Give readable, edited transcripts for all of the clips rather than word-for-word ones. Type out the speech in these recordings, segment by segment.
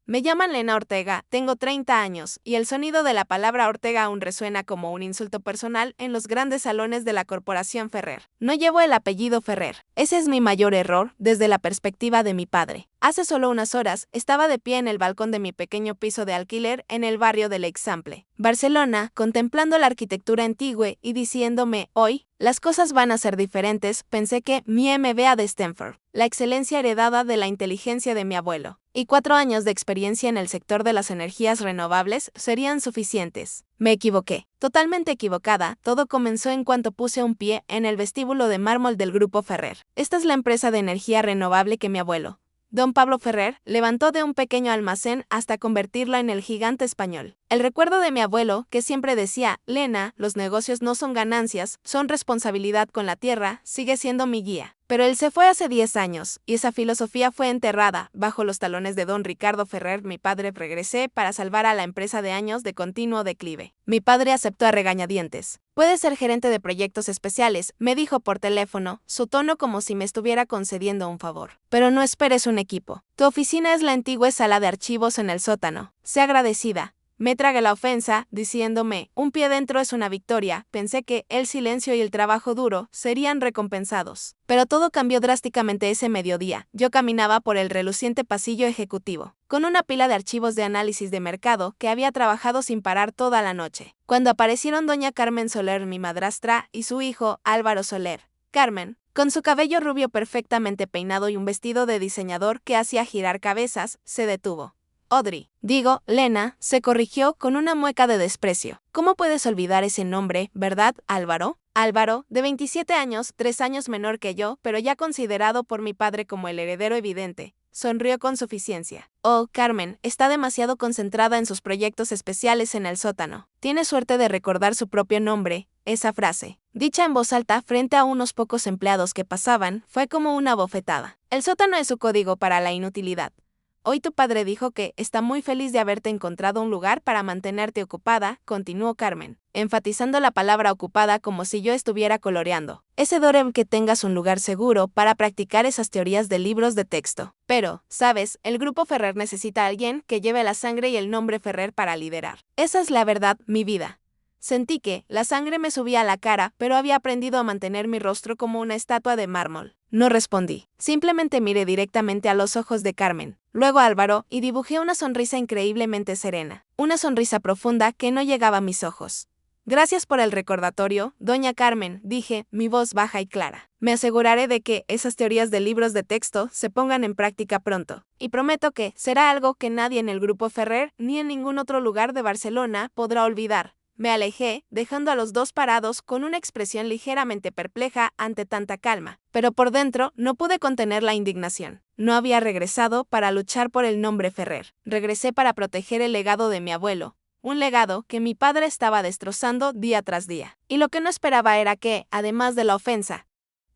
Me llaman Lena Ortega, tengo 30 años, y el sonido de la palabra Ortega aún resuena como un insulto personal en los grandes salones de la corporación Ferrer. No llevo el apellido Ferrer. Ese es mi mayor error desde la perspectiva de mi padre. Hace solo unas horas, estaba de pie en el balcón de mi pequeño piso de alquiler en el barrio de l'Eixample, Barcelona, contemplando la arquitectura antigua y diciéndome, hoy, las cosas van a ser diferentes, pensé que mi MBA de Stanford, la excelencia heredada de la inteligencia de mi abuelo, y 4 años de experiencia en el sector de las energías renovables serían suficientes. Me equivoqué. Totalmente equivocada, todo comenzó en cuanto puse un pie en el vestíbulo de mármol del Grupo Ferrer. Esta es la empresa de energía renovable que mi abuelo, Don Pablo Ferrer, levantó de un pequeño almacén hasta convertirlo en el gigante español. El recuerdo de mi abuelo, que siempre decía, Lena, los negocios no son ganancias, son responsabilidad con la tierra, sigue siendo mi guía. Pero él se fue hace 10 años, y esa filosofía fue enterrada bajo los talones de don Ricardo Ferrer. Mi padre regresé para salvar a la empresa de años de continuo declive. Mi padre aceptó a regañadientes. Puedes ser gerente de proyectos especiales, me dijo por teléfono, su tono como si me estuviera concediendo un favor. Pero no esperes un equipo. Tu oficina es la antigua sala de archivos en el sótano. Sé agradecida. Me tragué la ofensa, diciéndome, un pie dentro es una victoria. Pensé que el silencio y el trabajo duro serían recompensados. Pero todo cambió drásticamente ese mediodía. Yo caminaba por el reluciente pasillo ejecutivo, con una pila de archivos de análisis de mercado que había trabajado sin parar toda la noche, cuando aparecieron doña Carmen Soler, mi madrastra, y su hijo, Álvaro Soler. Carmen, con su cabello rubio perfectamente peinado y un vestido de diseñador que hacía girar cabezas, se detuvo. Audrey, digo, Lena, se corrigió con una mueca de desprecio. ¿Cómo puedes olvidar ese nombre, verdad, Álvaro? Álvaro, de 27 años, 3 años menor que yo, pero ya considerado por mi padre como el heredero evidente, sonrió con suficiencia. Oh, Carmen, está demasiado concentrada en sus proyectos especiales en el sótano. Tiene suerte de recordar su propio nombre. Esa frase, dicha en voz alta frente a unos pocos empleados que pasaban, fue como una bofetada. El sótano es su código para la inutilidad. Hoy tu padre dijo que está muy feliz de haberte encontrado un lugar para mantenerte ocupada, continuó Carmen, enfatizando la palabra ocupada como si yo estuviera coloreando. Es adorable que tengas un lugar seguro para practicar esas teorías de libros de texto. Pero, ¿sabes? El Grupo Ferrer necesita a alguien que lleve la sangre y el nombre Ferrer para liderar. Esa es la verdad, mi vida. Sentí que la sangre me subía a la cara, pero había aprendido a mantener mi rostro como una estatua de mármol. No respondí. Simplemente miré directamente a los ojos de Carmen, luego a Álvaro, y dibujé una sonrisa increíblemente serena. Una sonrisa profunda que no llegaba a mis ojos. Gracias por el recordatorio, doña Carmen, dije, mi voz baja y clara. Me aseguraré de que esas teorías de libros de texto se pongan en práctica pronto. Y prometo que será algo que nadie en el Grupo Ferrer ni en ningún otro lugar de Barcelona podrá olvidar. Me alejé, dejando a los dos parados con una expresión ligeramente perpleja ante tanta calma, pero por dentro no pude contener la indignación. No había regresado para luchar por el nombre Ferrer. Regresé para proteger el legado de mi abuelo, un legado que mi padre estaba destrozando día tras día. Y lo que no esperaba era que, además de la ofensa,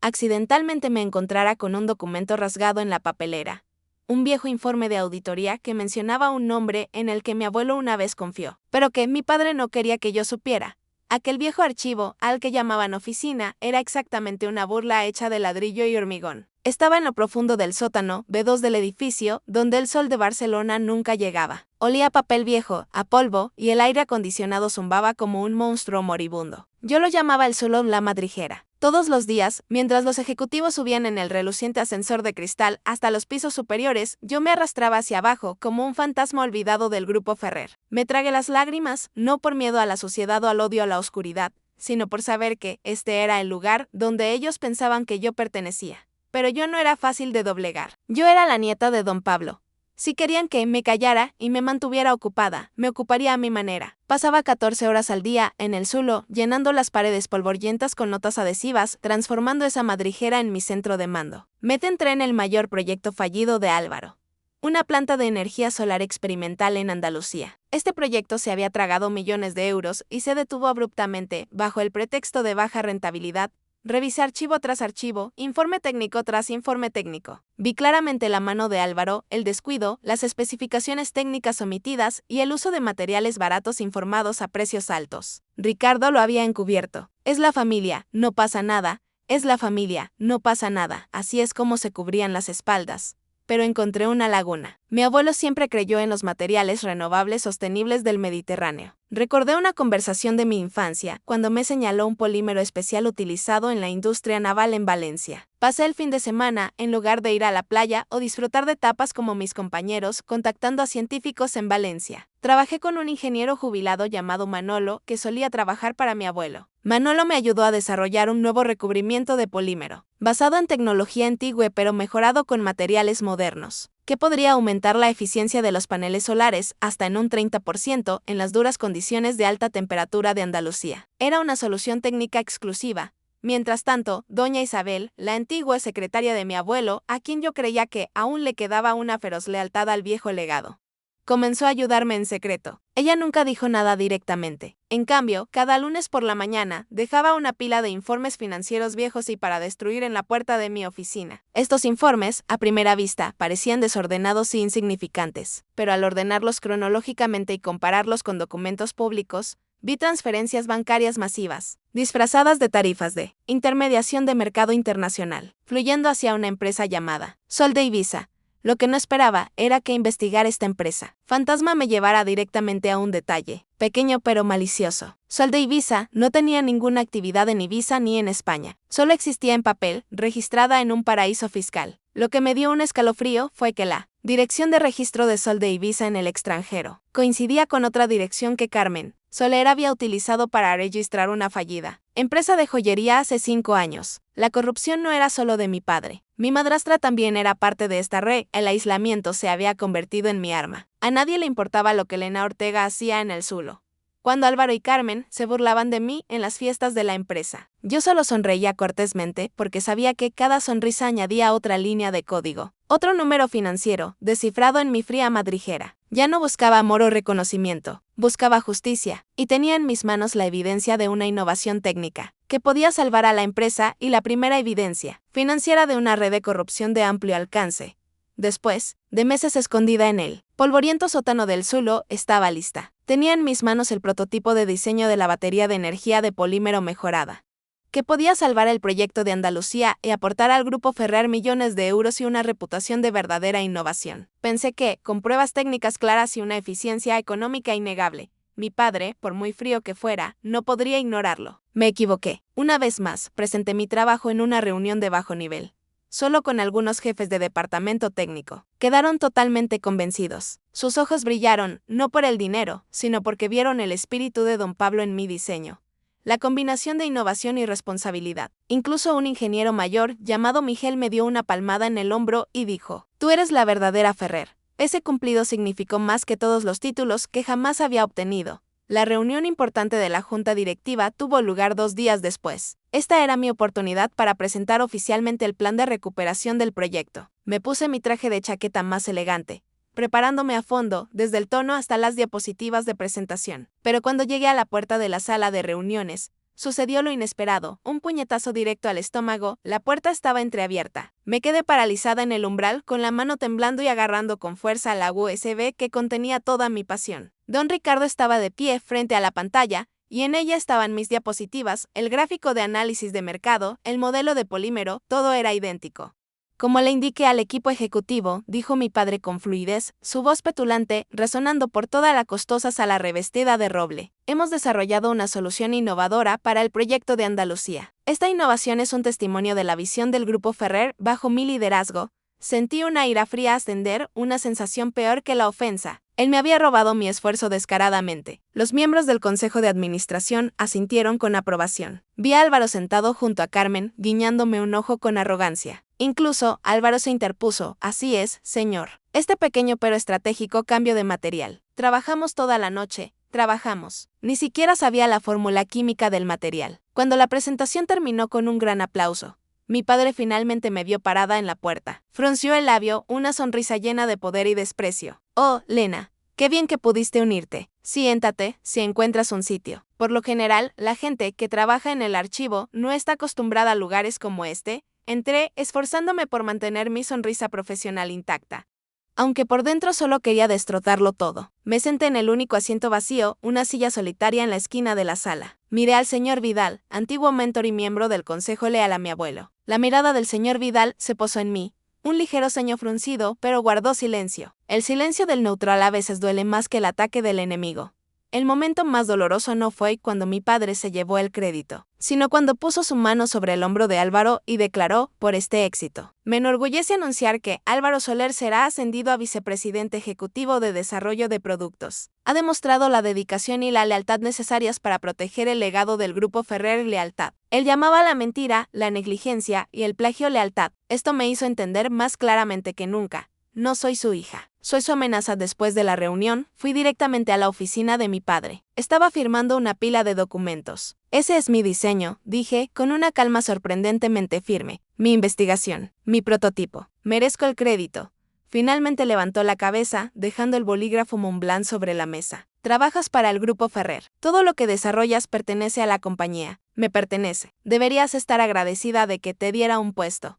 accidentalmente me encontrara con un documento rasgado en la papelera. Un viejo informe de auditoría que mencionaba un nombre en el que mi abuelo una vez confió, pero que mi padre no quería que yo supiera. Aquel viejo archivo, al que llamaban oficina, era exactamente una burla hecha de ladrillo y hormigón. Estaba en lo profundo del sótano B2 del edificio, donde el sol de Barcelona nunca llegaba. Olía a papel viejo, a polvo, y el aire acondicionado zumbaba como un monstruo moribundo. Yo lo llamaba el solo la madriguera. Todos los días, mientras los ejecutivos subían en el reluciente ascensor de cristal hasta los pisos superiores, yo me arrastraba hacia abajo como un fantasma olvidado del Grupo Ferrer. Me tragué las lágrimas, no por miedo a la suciedad o al odio a la oscuridad, sino por saber que este era el lugar donde ellos pensaban que yo pertenecía. Pero yo no era fácil de doblegar. Yo era la nieta de don Pablo. Si querían que me callara y me mantuviera ocupada, me ocuparía a mi manera. Pasaba 14 horas al día en el zulo, llenando las paredes polvorientas con notas adhesivas, transformando esa madriguera en mi centro de mando. Me centré en el mayor proyecto fallido de Álvaro. Una planta de energía solar experimental en Andalucía. Este proyecto se había tragado millones de euros y se detuvo abruptamente, bajo el pretexto de baja rentabilidad. Revisé archivo tras archivo, informe técnico tras informe técnico. Vi claramente la mano de Álvaro, el descuido, las especificaciones técnicas omitidas y el uso de materiales baratos informados a precios altos. Ricardo lo había encubierto. Es la familia, no pasa nada. Es la familia, no pasa nada. Así es como se cubrían las espaldas. Pero encontré una laguna. Mi abuelo siempre creyó en los materiales renovables sostenibles del Mediterráneo. Recordé una conversación de mi infancia, cuando me señaló un polímero especial utilizado en la industria naval en Valencia. Pasé el fin de semana, en lugar de ir a la playa o disfrutar de tapas como mis compañeros, contactando a científicos en Valencia. Trabajé con un ingeniero jubilado llamado Manolo, que solía trabajar para mi abuelo. Manolo me ayudó a desarrollar un nuevo recubrimiento de polímero, basado en tecnología antigua pero mejorado con materiales modernos, que podría aumentar la eficiencia de los paneles solares hasta en un 30% en las duras condiciones de alta temperatura de Andalucía. Era una solución técnica exclusiva. Mientras tanto, doña Isabel, la antigua secretaria de mi abuelo, a quien yo creía que aún le quedaba una feroz lealtad al viejo legado, comenzó a ayudarme en secreto. Ella nunca dijo nada directamente. En cambio, cada lunes por la mañana, dejaba una pila de informes financieros viejos y para destruir en la puerta de mi oficina. Estos informes, a primera vista, parecían desordenados e insignificantes, pero al ordenarlos cronológicamente y compararlos con documentos públicos, vi transferencias bancarias masivas, disfrazadas de tarifas de intermediación de mercado internacional, fluyendo hacia una empresa llamada Sol de Ibiza. Lo que no esperaba era que investigar esta empresa fantasma me llevara directamente a un detalle, pequeño pero malicioso. Sol de Ibiza no tenía ninguna actividad en Ibiza ni en España, solo existía en papel, registrada en un paraíso fiscal. Lo que me dio un escalofrío fue que la dirección de registro de Sol de Ibiza en el extranjero coincidía con otra dirección que Carmen Soler había utilizado para registrar una fallida empresa de joyería hace 5 años. La corrupción no era solo de mi padre. Mi madrastra también era parte de esta red. El aislamiento se había convertido en mi arma. A nadie le importaba lo que Elena Ortega hacía en el Zulo, cuando Álvaro y Carmen se burlaban de mí en las fiestas de la empresa. Yo solo sonreía cortésmente porque sabía que cada sonrisa añadía otra línea de código, otro número financiero, descifrado en mi fría madriguera. Ya no buscaba amor o reconocimiento, buscaba justicia, y tenía en mis manos la evidencia de una innovación técnica, que podía salvar a la empresa y la primera evidencia financiera de una red de corrupción de amplio alcance. Después de meses escondida en el polvoriento sótano del Zulo, estaba lista. Tenía en mis manos el prototipo de diseño de la batería de energía de polímero mejorada, que podía salvar el proyecto de Andalucía y aportar al Grupo Ferrer millones de euros y una reputación de verdadera innovación. Pensé que, con pruebas técnicas claras y una eficiencia económica innegable, mi padre, por muy frío que fuera, no podría ignorarlo. Me equivoqué. Una vez más, presenté mi trabajo en una reunión de bajo nivel, solo con algunos jefes de departamento técnico. Quedaron totalmente convencidos. Sus ojos brillaron, no por el dinero, sino porque vieron el espíritu de don Pablo en mi diseño. La combinación de innovación y responsabilidad. Incluso un ingeniero mayor, llamado Miguel, me dio una palmada en el hombro y dijo: «Tú eres la verdadera Ferrer». Ese cumplido significó más que todos los títulos que jamás había obtenido. La reunión importante de la junta directiva tuvo lugar 2 días después. Esta era mi oportunidad para presentar oficialmente el plan de recuperación del proyecto. Me puse mi traje de chaqueta más elegante, preparándome a fondo, desde el tono hasta las diapositivas de presentación. Pero cuando llegué a la puerta de la sala de reuniones, sucedió lo inesperado, un puñetazo directo al estómago. La puerta estaba entreabierta. Me quedé paralizada en el umbral, con la mano temblando y agarrando con fuerza la USB que contenía toda mi pasión. Don Ricardo estaba de pie frente a la pantalla, y en ella estaban mis diapositivas, el gráfico de análisis de mercado, el modelo de polímero, todo era idéntico. Como le indiqué al equipo ejecutivo, dijo mi padre con fluidez, su voz petulante, resonando por toda la costosa sala revestida de roble. Hemos desarrollado una solución innovadora para el proyecto de Andalucía. Esta innovación es un testimonio de la visión del Grupo Ferrer bajo mi liderazgo. Sentí una ira fría ascender, una sensación peor que la ofensa. Él me había robado mi esfuerzo descaradamente. Los miembros del Consejo de Administración asintieron con aprobación. Vi a Álvaro sentado junto a Carmen, guiñándome un ojo con arrogancia. Incluso, Álvaro se interpuso: «Así es, señor. Este pequeño pero estratégico cambio de material. Trabajamos toda la noche, trabajamos». Ni siquiera sabía la fórmula química del material. Cuando la presentación terminó con un gran aplauso, mi padre finalmente me vio parada en la puerta. Frunció el labio, una sonrisa llena de poder y desprecio. «Oh, Lena, qué bien que pudiste unirte. Siéntate, si encuentras un sitio». Por lo general, la gente que trabaja en el archivo no está acostumbrada a lugares como este. Entré, esforzándome por mantener mi sonrisa profesional intacta, aunque por dentro solo quería destrozarlo todo. Me senté en el único asiento vacío, una silla solitaria en la esquina de la sala. Miré al señor Vidal, antiguo mentor y miembro del consejo leal a mi abuelo. La mirada del señor Vidal se posó en mí, un ligero ceño fruncido, pero guardó silencio. El silencio del neutral a veces duele más que el ataque del enemigo. El momento más doloroso no fue cuando mi padre se llevó el crédito, sino cuando puso su mano sobre el hombro de Álvaro y declaró, por este éxito. Me enorgullece anunciar que Álvaro Soler será ascendido a vicepresidente ejecutivo de desarrollo de productos. Ha demostrado la dedicación y la lealtad necesarias para proteger el legado del Grupo Ferrer Lealtad. Él llamaba la mentira, la negligencia y el plagio lealtad. Esto me hizo entender más claramente que nunca. No soy su hija. Soy su amenaza. Después de la reunión, fui directamente a la oficina de mi padre. Estaba firmando una pila de documentos. Ese es mi diseño, dije, con una calma sorprendentemente firme. Mi investigación, mi prototipo. Merezco el crédito. Finalmente levantó la cabeza, dejando el bolígrafo Montblanc sobre la mesa. Trabajas para el Grupo Ferrer. Todo lo que desarrollas pertenece a la compañía. Me pertenece. Deberías estar agradecida de que te diera un puesto.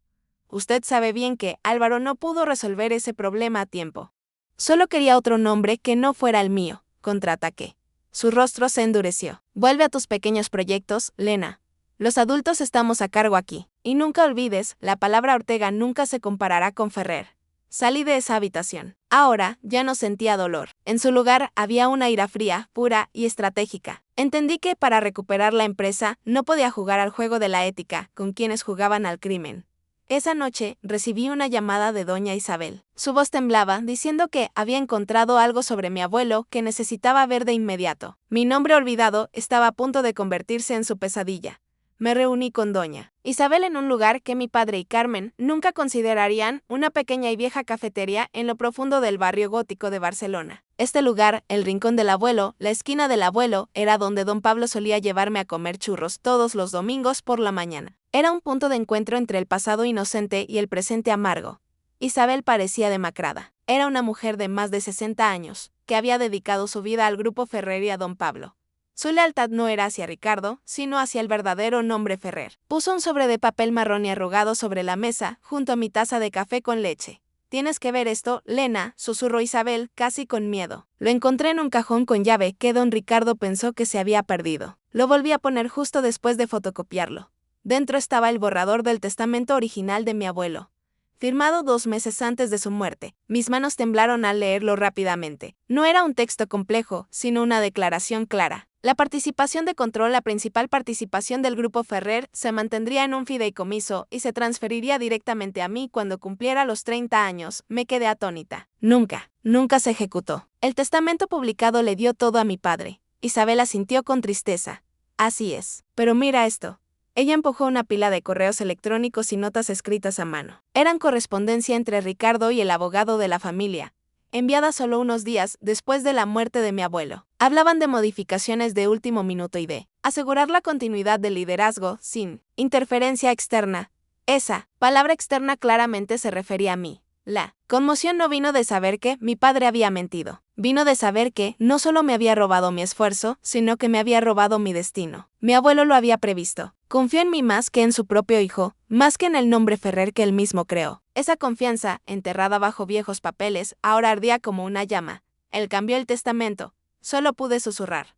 Usted sabe bien que Álvaro no pudo resolver ese problema a tiempo. Solo quería otro nombre que no fuera el mío, contraataqué. Su rostro se endureció. Vuelve a tus pequeños proyectos, Lena. Los adultos estamos a cargo aquí. Y nunca olvides, la palabra Ortega nunca se comparará con Ferrer. Salí de esa habitación. Ahora ya no sentía dolor. En su lugar había una ira fría, pura y estratégica. Entendí que para recuperar la empresa no podía jugar al juego de la ética con quienes jugaban al crimen. Esa noche recibí una llamada de doña Isabel. Su voz temblaba, diciendo que había encontrado algo sobre mi abuelo que necesitaba ver de inmediato. Mi nombre olvidado estaba a punto de convertirse en su pesadilla. Me reuní con doña Isabel en un lugar que mi padre y Carmen nunca considerarían, una pequeña y vieja cafetería en lo profundo del barrio gótico de Barcelona. Este lugar, el rincón del abuelo, la esquina del abuelo, era donde don Pablo solía llevarme a comer churros todos los domingos por la mañana. Era un punto de encuentro entre el pasado inocente y el presente amargo. Isabel parecía demacrada. Era una mujer de más de 60 años, que había dedicado su vida al Grupo Ferrer y a don Pablo. Su lealtad no era hacia Ricardo, sino hacia el verdadero nombre Ferrer. Puso un sobre de papel marrón y arrugado sobre la mesa, junto a mi taza de café con leche. Tienes que ver esto, Lena, susurró Isabel, casi con miedo. Lo encontré en un cajón con llave que don Ricardo pensó que se había perdido. Lo volví a poner justo después de fotocopiarlo. Dentro estaba el borrador del testamento original de mi abuelo, firmado 2 meses antes de su muerte. Mis manos temblaron al leerlo rápidamente. No era un texto complejo, sino una declaración clara. La participación de control, la principal participación del Grupo Ferrer, se mantendría en un fideicomiso y se transferiría directamente a mí cuando cumpliera los 30 años. Me quedé atónita. Nunca se ejecutó. El testamento publicado le dio todo a mi padre. Isabel asintió con tristeza. Así es. Pero mira esto. Ella empujó una pila de correos electrónicos y notas escritas a mano. Eran correspondencia entre Ricardo y el abogado de la familia, enviada solo unos días después de la muerte de mi abuelo. Hablaban de modificaciones de último minuto y de asegurar la continuidad del liderazgo sin interferencia externa. Esa palabra externa claramente se refería a mí. La conmoción no vino de saber que mi padre había mentido. Vino de saber que no solo me había robado mi esfuerzo, sino que me había robado mi destino. Mi abuelo lo había previsto. Confió en mí más que en su propio hijo, más que en el nombre Ferrer que él mismo creó. Esa confianza, enterrada bajo viejos papeles, ahora ardía como una llama. Él cambió el testamento. Solo pude susurrar.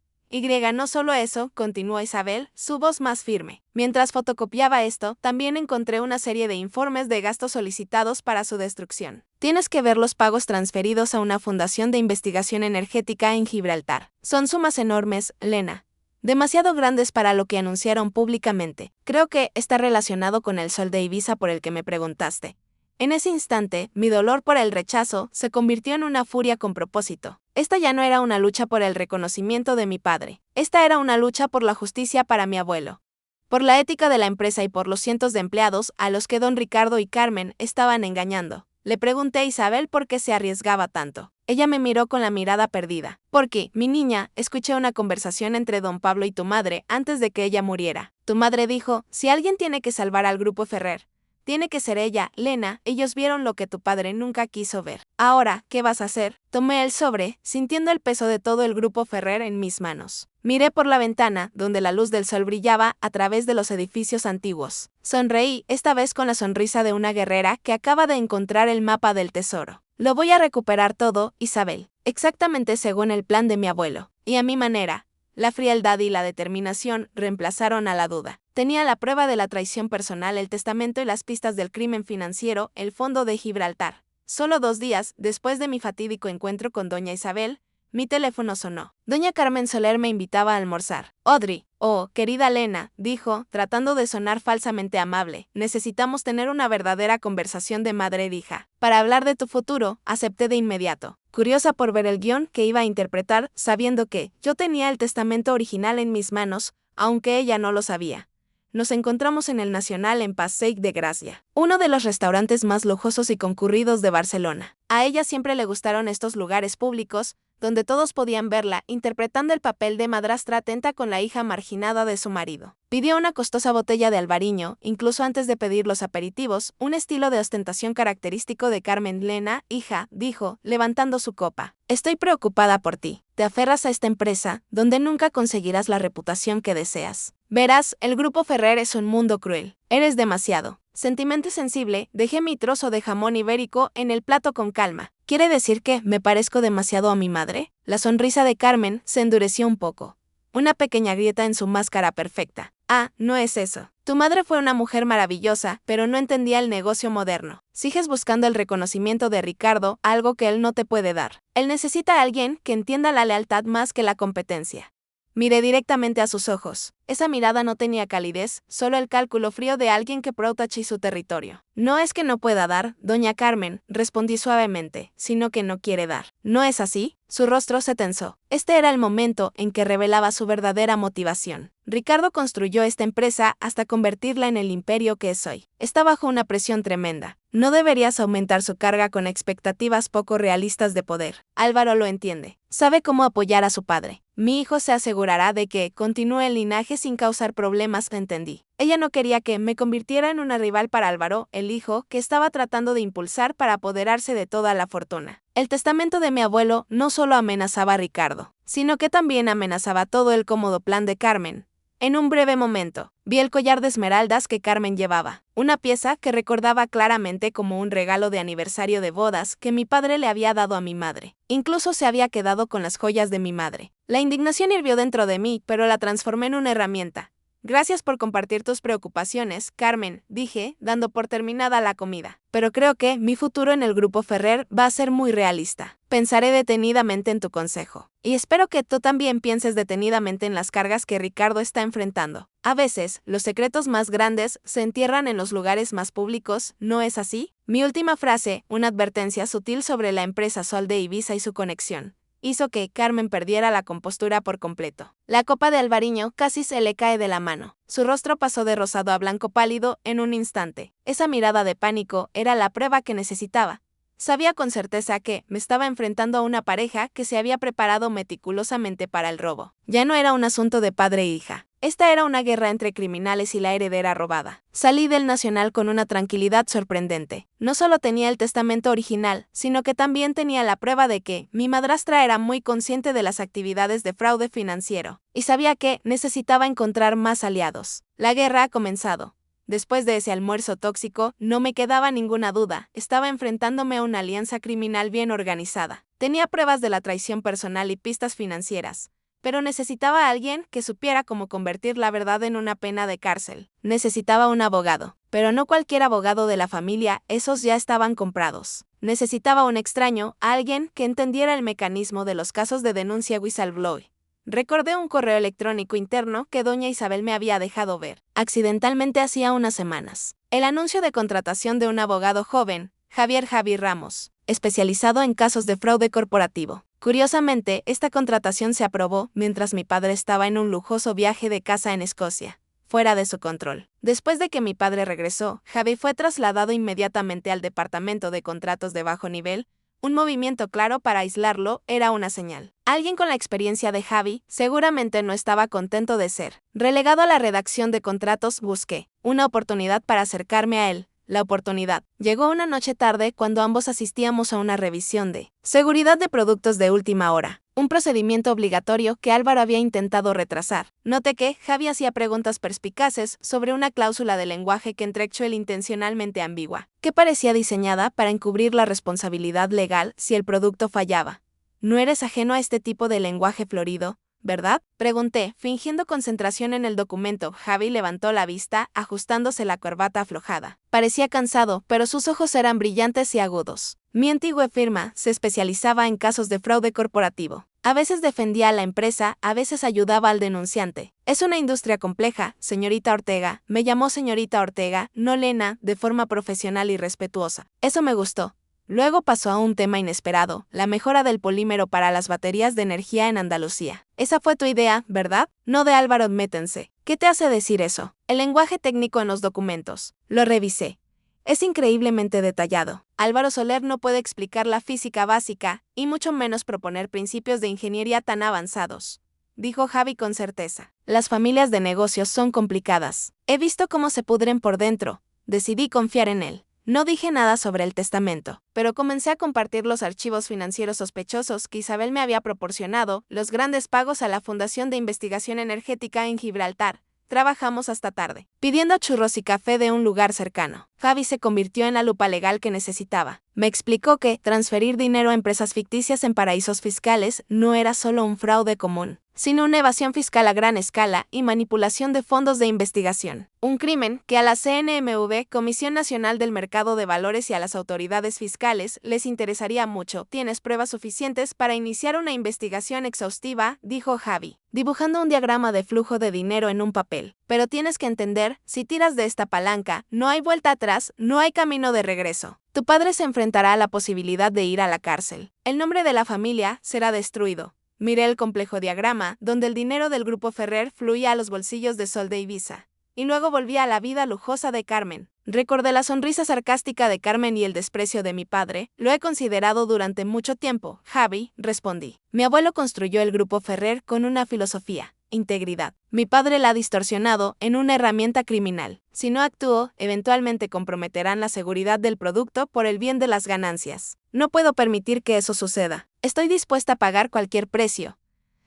No solo eso, continuó Isabel, su voz más firme. Mientras fotocopiaba esto, también encontré una serie de informes de gastos solicitados para su destrucción. Tienes que ver los pagos transferidos a una fundación de investigación energética en Gibraltar. Son sumas enormes, Lena. Demasiado grandes para lo que anunciaron públicamente. Creo que está relacionado con el sol de Ibiza por el que me preguntaste. En ese instante, mi dolor por el rechazo se convirtió en una furia con propósito. Esta ya no era una lucha por el reconocimiento de mi padre. Esta era una lucha por la justicia para mi abuelo, por la ética de la empresa y por los cientos de empleados a los que don Ricardo y Carmen estaban engañando. Le pregunté a Isabel por qué se arriesgaba tanto. Ella me miró con la mirada perdida. Porque, mi niña, escuché una conversación entre don Pablo y tu madre antes de que ella muriera. Tu madre dijo, si alguien tiene que salvar al Grupo Ferrer, tiene que ser ella, Lena. Ellos vieron lo que tu padre nunca quiso ver. Ahora, ¿qué vas a hacer? Tomé el sobre, sintiendo el peso de todo el Grupo Ferrer en mis manos. Miré por la ventana, donde la luz del sol brillaba a través de los edificios antiguos. Sonreí, esta vez con la sonrisa de una guerrera que acaba de encontrar el mapa del tesoro. Lo voy a recuperar todo, Isabel, exactamente según el plan de mi abuelo. Y a mi manera. La frialdad y la determinación reemplazaron a la duda. Tenía la prueba de la traición personal, el testamento y las pistas del crimen financiero, el fondo de Gibraltar. Solo 2 días después de mi fatídico encuentro con doña Isabel, mi teléfono sonó. Doña Carmen Soler me invitaba a almorzar. Audrey, oh, querida Lena, dijo, tratando de sonar falsamente amable, necesitamos tener una verdadera conversación de madre e hija. Para hablar de tu futuro, acepté de inmediato, curiosa por ver el guión que iba a interpretar, sabiendo que yo tenía el testamento original en mis manos, aunque ella no lo sabía. Nos encontramos en el Nacional en Passeig de Gracia, uno de los restaurantes más lujosos y concurridos de Barcelona. A ella siempre le gustaron estos lugares públicos, donde todos podían verla interpretando el papel de madrastra atenta con la hija marginada de su marido. Pidió una costosa botella de albariño, incluso antes de pedir los aperitivos, un estilo de ostentación característico de Carmen. Lena, hija, dijo, levantando su copa. Estoy preocupada por ti. Te aferras a esta empresa, donde nunca conseguirás la reputación que deseas. Verás, el Grupo Ferrer es un mundo cruel. Eres demasiado. Sentimente sensible, dejé mi trozo de jamón ibérico en el plato con calma. ¿Quiere decir que me parezco demasiado a mi madre? La sonrisa de Carmen se endureció un poco. Una pequeña grieta en su máscara perfecta. Ah, no es eso. Tu madre fue una mujer maravillosa, pero no entendía el negocio moderno. Sigues buscando el reconocimiento de Ricardo, algo que él no te puede dar. Él necesita a alguien que entienda la lealtad más que la competencia. Miré directamente a sus ojos. Esa mirada no tenía calidez, solo el cálculo frío de alguien que protege su territorio. No es que no pueda dar, doña Carmen, respondí suavemente, sino que no quiere dar. ¿No es así? Su rostro se tensó. Este era el momento en que revelaba su verdadera motivación. Ricardo construyó esta empresa hasta convertirla en el imperio que es hoy. Está bajo una presión tremenda. No deberías aumentar su carga con expectativas poco realistas de poder. Álvaro lo entiende. Sabe cómo apoyar a su padre. Mi hijo se asegurará de que continúe el linaje sin causar problemas, entendí. Ella no quería que me convirtiera en una rival para Álvaro, el hijo que estaba tratando de impulsar para apoderarse de toda la fortuna. El testamento de mi abuelo no solo amenazaba a Ricardo, sino que también amenazaba todo el cómodo plan de Carmen. En un breve momento, vi el collar de esmeraldas que Carmen llevaba, una pieza que recordaba claramente como un regalo de aniversario de bodas que mi padre le había dado a mi madre. Incluso se había quedado con las joyas de mi madre. La indignación hirvió dentro de mí, pero la transformé en una herramienta. Gracias por compartir tus preocupaciones, Carmen, dije, dando por terminada la comida. Pero creo que mi futuro en el Grupo Ferrer va a ser muy realista. Pensaré detenidamente en tu consejo. Y espero que tú también pienses detenidamente en las cargas que Ricardo está enfrentando. A veces, los secretos más grandes se entierran en los lugares más públicos, ¿no es así? Mi última frase, una advertencia sutil sobre la empresa Sol de Ibiza y su conexión, hizo que Carmen perdiera la compostura por completo. La copa de albariño casi se le cae de la mano. Su rostro pasó de rosado a blanco pálido en un instante. Esa mirada de pánico era la prueba que necesitaba. Sabía con certeza que me estaba enfrentando a una pareja que se había preparado meticulosamente para el robo. Ya no era un asunto de padre e hija. Esta era una guerra entre criminales y la heredera robada. Salí del Nacional con una tranquilidad sorprendente. No solo tenía el testamento original, sino que también tenía la prueba de que mi madrastra era muy consciente de las actividades de fraude financiero, y sabía que necesitaba encontrar más aliados. La guerra ha comenzado. Después de ese almuerzo tóxico, no me quedaba ninguna duda, estaba enfrentándome a una alianza criminal bien organizada. Tenía pruebas de la traición personal y pistas financieras, pero necesitaba a alguien que supiera cómo convertir la verdad en una pena de cárcel. Necesitaba un abogado, pero no cualquier abogado de la familia, esos ya estaban comprados. Necesitaba un extraño, alguien que entendiera el mecanismo de los casos de denuncia whistleblower. Recordé un correo electrónico interno que doña Isabel me había dejado ver, accidentalmente hacía unas semanas. El anuncio de contratación de un abogado joven, Javier Ramos, especializado en casos de fraude corporativo. Curiosamente, esta contratación se aprobó mientras mi padre estaba en un lujoso viaje de casa en Escocia, fuera de su control. Después de que mi padre regresó, Javi fue trasladado inmediatamente al departamento de contratos de bajo nivel. Un movimiento claro para aislarlo era una señal. Alguien con la experiencia de Javi seguramente no estaba contento de ser relegado a la redacción de contratos. Busqué una oportunidad para acercarme a él. La oportunidad llegó una noche tarde cuando ambos asistíamos a una revisión de seguridad de productos de última hora, un procedimiento obligatorio que Álvaro había intentado retrasar. Noté que Javi hacía preguntas perspicaces sobre una cláusula de lenguaje que entrechó él intencionalmente ambigua, que parecía diseñada para encubrir la responsabilidad legal si el producto fallaba. ¿No eres ajeno a este tipo de lenguaje florido? ¿verdad? Pregunté, fingiendo concentración en el documento. Javi levantó la vista, ajustándose la corbata aflojada. Parecía cansado, pero sus ojos eran brillantes y agudos. Mi antigua firma se especializaba en casos de fraude corporativo. A veces defendía a la empresa, a veces ayudaba al denunciante. Es una industria compleja, señorita Ortega. Me llamó señorita Ortega, no Lena, de forma profesional y respetuosa. Eso me gustó. Luego pasó a un tema inesperado, la mejora del polímero para las baterías de energía en Andalucía. Esa fue tu idea, ¿verdad? No de Álvaro Métense. ¿Qué te hace decir eso? El lenguaje técnico en los documentos. Lo revisé. Es increíblemente detallado. Álvaro Soler no puede explicar la física básica, y mucho menos proponer principios de ingeniería tan avanzados, dijo Javi con certeza. Las familias de negocios son complicadas. He visto cómo se pudren por dentro. Decidí confiar en él. No dije nada sobre el testamento, pero comencé a compartir los archivos financieros sospechosos que Isabel me había proporcionado, los grandes pagos a la Fundación de Investigación Energética en Gibraltar. Trabajamos hasta tarde, pidiendo churros y café de un lugar cercano. Javi se convirtió en la lupa legal que necesitaba. Me explicó que transferir dinero a empresas ficticias en paraísos fiscales no era solo un fraude común, sino una evasión fiscal a gran escala y manipulación de fondos de investigación. Un crimen que a la CNMV, Comisión Nacional del Mercado de Valores, y a las autoridades fiscales les interesaría mucho. Tienes pruebas suficientes para iniciar una investigación exhaustiva, dijo Javi, dibujando un diagrama de flujo de dinero en un papel. Pero tienes que entender, si tiras de esta palanca, no hay vuelta atrás, no hay camino de regreso. Tu padre se enfrentará a la posibilidad de ir a la cárcel. El nombre de la familia será destruido. Miré el complejo diagrama, donde el dinero del grupo Ferrer fluía a los bolsillos de Sol de Ibiza. Y luego volví a la vida lujosa de Carmen. Recordé la sonrisa sarcástica de Carmen y el desprecio de mi padre. Lo he considerado durante mucho tiempo, Javi, respondí. Mi abuelo construyó el grupo Ferrer con una filosofía: integridad. Mi padre la ha distorsionado en una herramienta criminal. Si no actúo, eventualmente comprometerán la seguridad del producto por el bien de las ganancias. No puedo permitir que eso suceda. Estoy dispuesta a pagar cualquier precio.